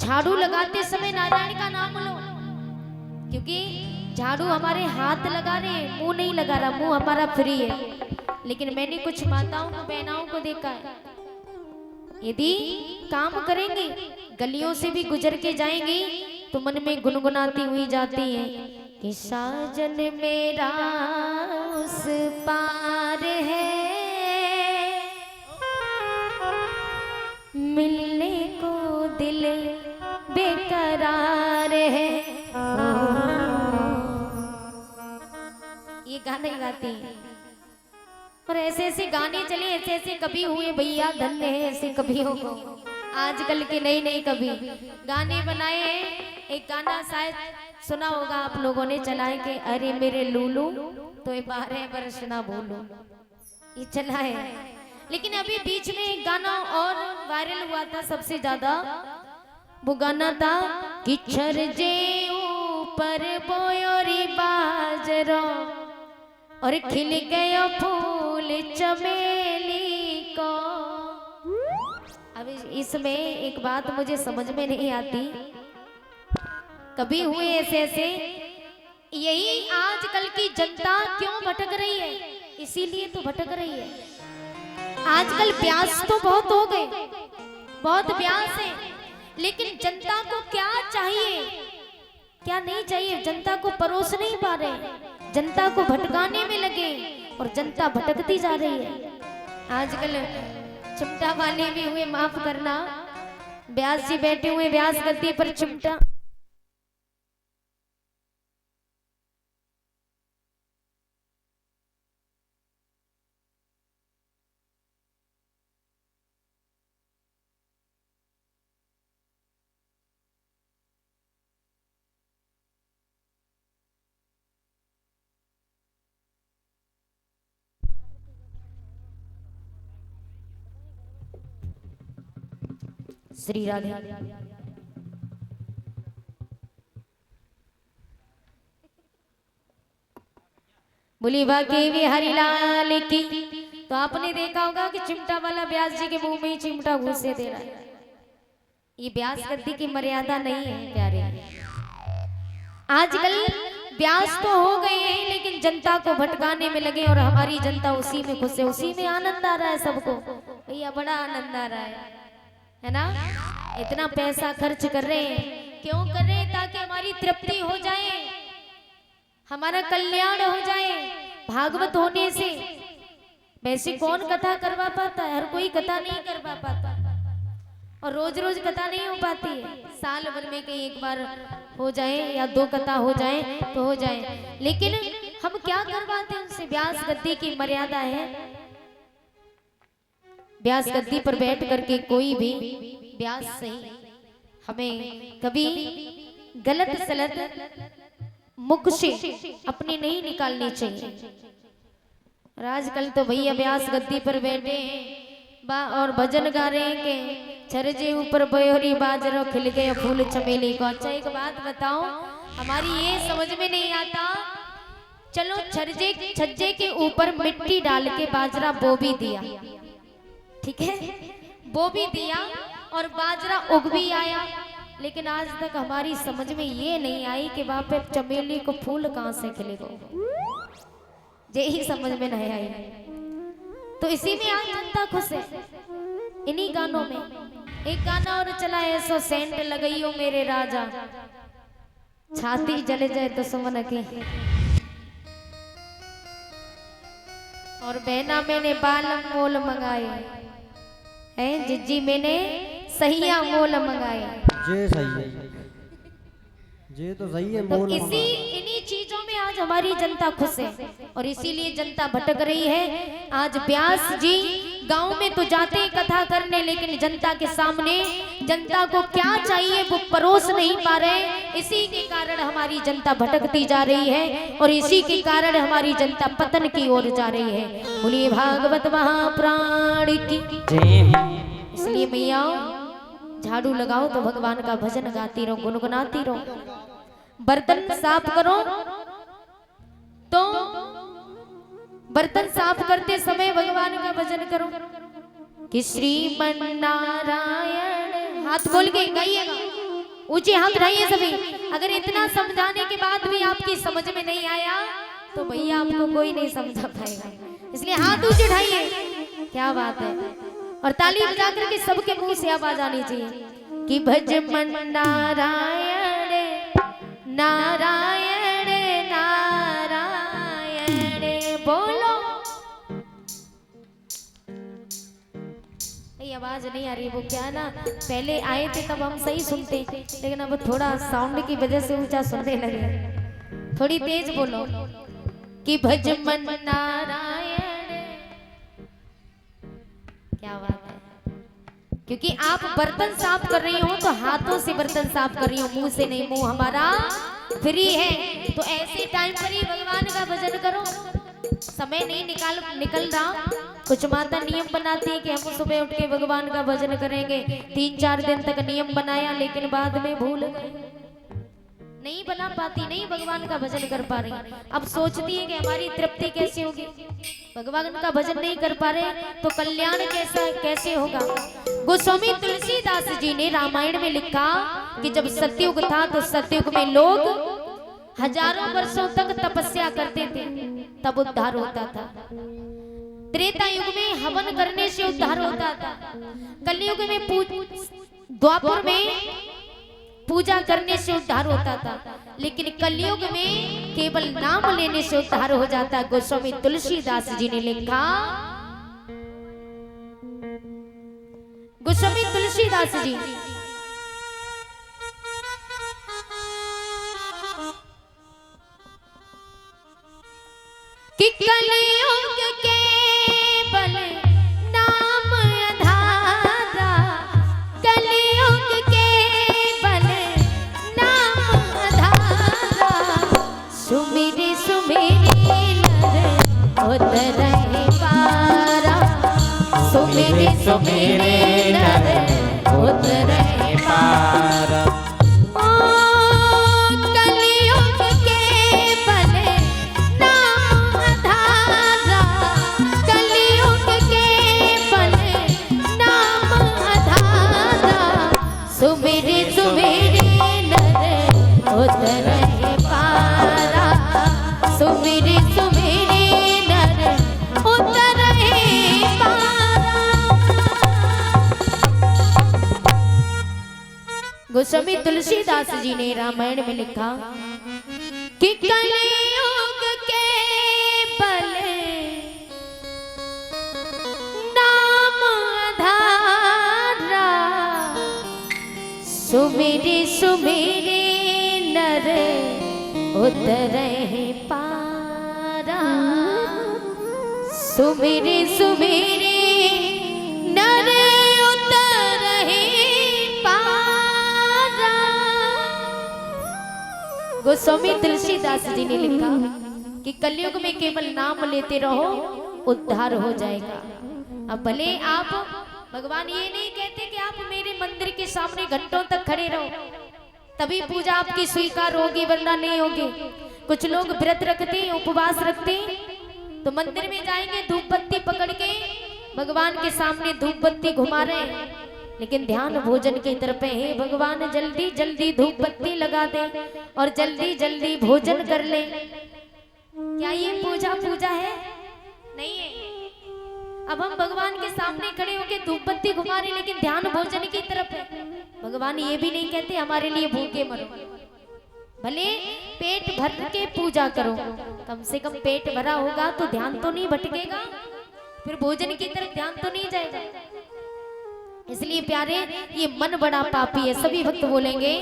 झाड़ू लगाते समय नारायण का नाम लो, क्योंकि झाड़ू हमारे हाथ लगा रहे हैं, मुंह नहीं लगा रहा, मुंह हमारा फ्री है। लेकिन मैंने कुछ माताओं को बहनाओं को देखा है, यदि काम करेंगे गलियों से भी गुजर के जाएंगी तो मन में गुनगुनाती हुई जाती है कि साजन मेरा उस पार है, मिलने को दिल बेकरार है। ये गाने गाती हैं। और ऐसे ऐसे गाने चले, ऐसे ऐसे कभी हुए भैया धन्य है ऐसे कवियों को। आजकल के नए नए कवि गाने बनाए हैं। एक गाना शायद सुना होगा आप लोगों ने, चलाए के अरे मेरे लूलू तो 12 वर्ष ना भूलू, ये चला है। लेकिन अभी बीच में एक गाना और वायरल हुआ था सबसे ज्यादा, वो गाना था कि छर जे ऊपर बोयोरी बाजरो और खिल गया फूल चमेली को। अब इसमें एक बात मुझे समझ में नहीं आती, कभी हुए ऐसे ऐसे, यही आजकल की जनता क्यों भटक रही है, इसीलिए तो भटक रही है। आजकल ब्यास तो बहुत हो गए, बहुत ब्यास है, लेकिन जनता को क्या चाहिए क्या नहीं चाहिए, जनता को परोस नहीं पा रहे, जनता को भटकाने में लगे और जनता भटकती जा रही है। आजकल चिमटा वाले भी हुए, माफ करना, ब्यास जी बैठे हुए ब्यास गद्दी पर चिमटा श्री राधे। बोली बाकी बिहारी लाल की। तो आपने देखा होगा कि चिमटा वाला ब्यास जी के मुंह में ही चिमटा घुसे दे रहा है। ये ब्यास गद्दी की मर्यादा नहीं है प्यारे। आजकल ब्यास तो हो गए हैं, लेकिन जनता को भटकाने में लगे और हमारी जनता उसी में घुसे, उसी में आनंद आ रहा है सबको। भैया बड़ा आनंद आ रहा है ना। इतना पैसा खर्च कर रहे हैं, क्यों कर रहे हैं? ताकि हमारी तृप्ति हो जाए, हमारा कल्याण हो जाए। भागवत होने से वैसे कौन कथा करवा पाता है, हर कोई कथा नहीं करवा पाता, और रोज रोज कथा नहीं हो पाती है। साल भर में कहीं एक बार हो जाए या 2 कथा हो जाए तो हो जाए, लेकिन हम क्या करवाते हैं उनसे? ब्यास गद्दी की मर्यादा है। ब्यास गद्दी पर बैठ करके कोई भी ब्यास सही हमें कभी गलत सलत मुख से अपनी नहीं निकालनी चाहिए। और आजकल तो भैया ब्यास गद्दी पर बैठे हैं और भजन गा रहे हैं कि छरजे ऊपर बयोरी बाजरो खिल गए फूल चमेली को। अच्छा एक बात बताओ, हमारी ये समझ में नहीं आता, चलो छज्जे के ऊपर मिट्टी डाल के बाजरा बो भी दिया, ठीक है, वो भी दिया और बाजरा उग भी आया, लेकिन आज तक हमारी समझ में ये नहीं आई कि वहां पे चमेली को फूल कहां से खिलेगा, यही समझ में नहीं आई। तो इसी में आज जनता खुश है, इन्हीं गानों में। एक गाना और चला है, ऐसो सेंट लगाइयो मेरे राजा, छाती जल जाए दुश्मन की। और बहना मैंने बालम मोल मंगाए हैं, जिज्जी मैंने सहिया मोल मंगाए। जे सही है, जे तो सही है। तो इसी इन्हीं चीजों में आज हमारी जनता खुश है और इसीलिए जनता भटक रही है। आज व्यास जी गांव में तो जाते हैं कथा करने, लेकिन जनता के सामने जनता को क्या चाहिए वो परोस नहीं पा रहे। इसी के कारण हमारी जनता भटकती जा रही है और इसी के कारण हमारी जनता पतन की ओर जा रही है। बोलिए भागवत महाप्राण की। इसलिए मैया झाड़ू लगाओ तो भगवान का भजन गाती रहो, गुनगुनाती रहो। बर्तन साफ करो तो बर्तन साफ करते समय भगवान का भजन करो कि श्रीमन नारायण, हाथ खोल के गाइएगा, ऊंचे हाथ उठाइए सभी। अगर इतना समझाने के बाद भी आपकी समझ में नहीं आया तो भैया आपको कोई नहीं समझा पाएगा, इसलिए हाथ ऊंचे उठाइए। क्या बात है। और ताली बजा करके सबके मुंह से आवाज आनी चाहिए कि भज मन नारायण नारायण नारायण बोलो। आवाज नहीं आ रही, वो क्या है ना, पहले आए थे तब हम सही सुनते, लेकिन अब थोड़ा साउंड की वजह से ऊंचा सुनने लगे। थोड़ी तेज बोलो कि भज मन नारायण। क्या बात है। क्योंकि आप बर्तन साफ कर रही हो तो हाथों से बर्तन साफ कर रही हो, मुंह से नहीं। मुंह हमारा फ्री है, तो ऐसे टाइम पर ही भगवान का भजन करो। समय नहीं निकल रहा। कुछ माता नियम बनाती है कि हम सुबह उठ के भगवान का भजन करेंगे। 3-4 दिन तक नियम बनाया, लेकिन बाद में भूल गए, नहीं बना पाती, नहीं भगवान का भजन कर पा रही। अब सोचती है कि हमारी तृप्ति कैसे होगी, भगवान का भजन नहीं कर पा रहे तो कल्याण कैसे होगा। गोस्वामी तुलसीदास जी ने रामायण में लिखा कि जब सतयुग था तो सतयुग में लोग हजारों वर्षों तक तपस्या करते थे, तब उद्धार होता था। त्रेता युग में हवन करने से उद्धार होता था। कलयुग में द्वापर में पूजा करने से उद्धार होता था, लेकिन कलयुग में केवल नाम लेने से उद्धार हो जाता। गोस्वामी तुलसीदास जी ने लिखा, गोस्वामी तुलसीदास जी कि कलयुग केवल नाम आधारा, कलयुग केवल नाम आधारा। सुमिरे सुमिरे नर उतरे पारा, सुमिरे सुमिरे नर उतरे पारा। सुमेरे सुमेरे नर उतरे पारा, सुमेरे सुमेरे नर उतरे पारा। गोस्वामी तुलसीदास जी ने रामायण में लिखा कि कलयुग केवल नाम आधारा, सुमेरे सुमेरे नर उतरे पारा, सुमेरे सुमेरे नर उतरे पारा। गोस्वामी तुलसीदास जी ने लिखा कि कलयुग में केवल नाम लेते रहो, उद्धार हो जाएगा। अब भले आप, भगवान ये नहीं कहते कि आप मेरे मंदिर के सामने घंटों तक खड़े रहो तभी पूजा आपकी स्वीकार होगी, वरना नहीं होगी। कुछ लोग व्रत रखते, उपवास रखते, तो मंदिर में जाएंगे धूप बत्ती पकड़ के भगवान के सामने धूप बत्ती घुमा रहे हैं, लेकिन ध्यान भोजन की तरफ है। हे भगवान जल्दी जल्दी धूप बत्ती लगा दे और जल्दी जल्दी भोजन कर ले। क्या ये पूजा है? नहीं है। अब हम भगवान के सामने खड़े होकर धूप बत्ती घुमा रहे, लेकिन ध्यान भोजन की तरफ है। भगवान ये भी नहीं कहते हमारे लिए भूखे मरो, भले पेट भर के पूजा करो, कम से कम पेट भरा होगा तो ध्यान तो नहीं भटकेगा, फिर भोजन की तरफ ध्यान तो नहीं जाएगा। इसलिए प्यारे, ये मन बड़ा पापी है। सभी भक्त बोलेंगे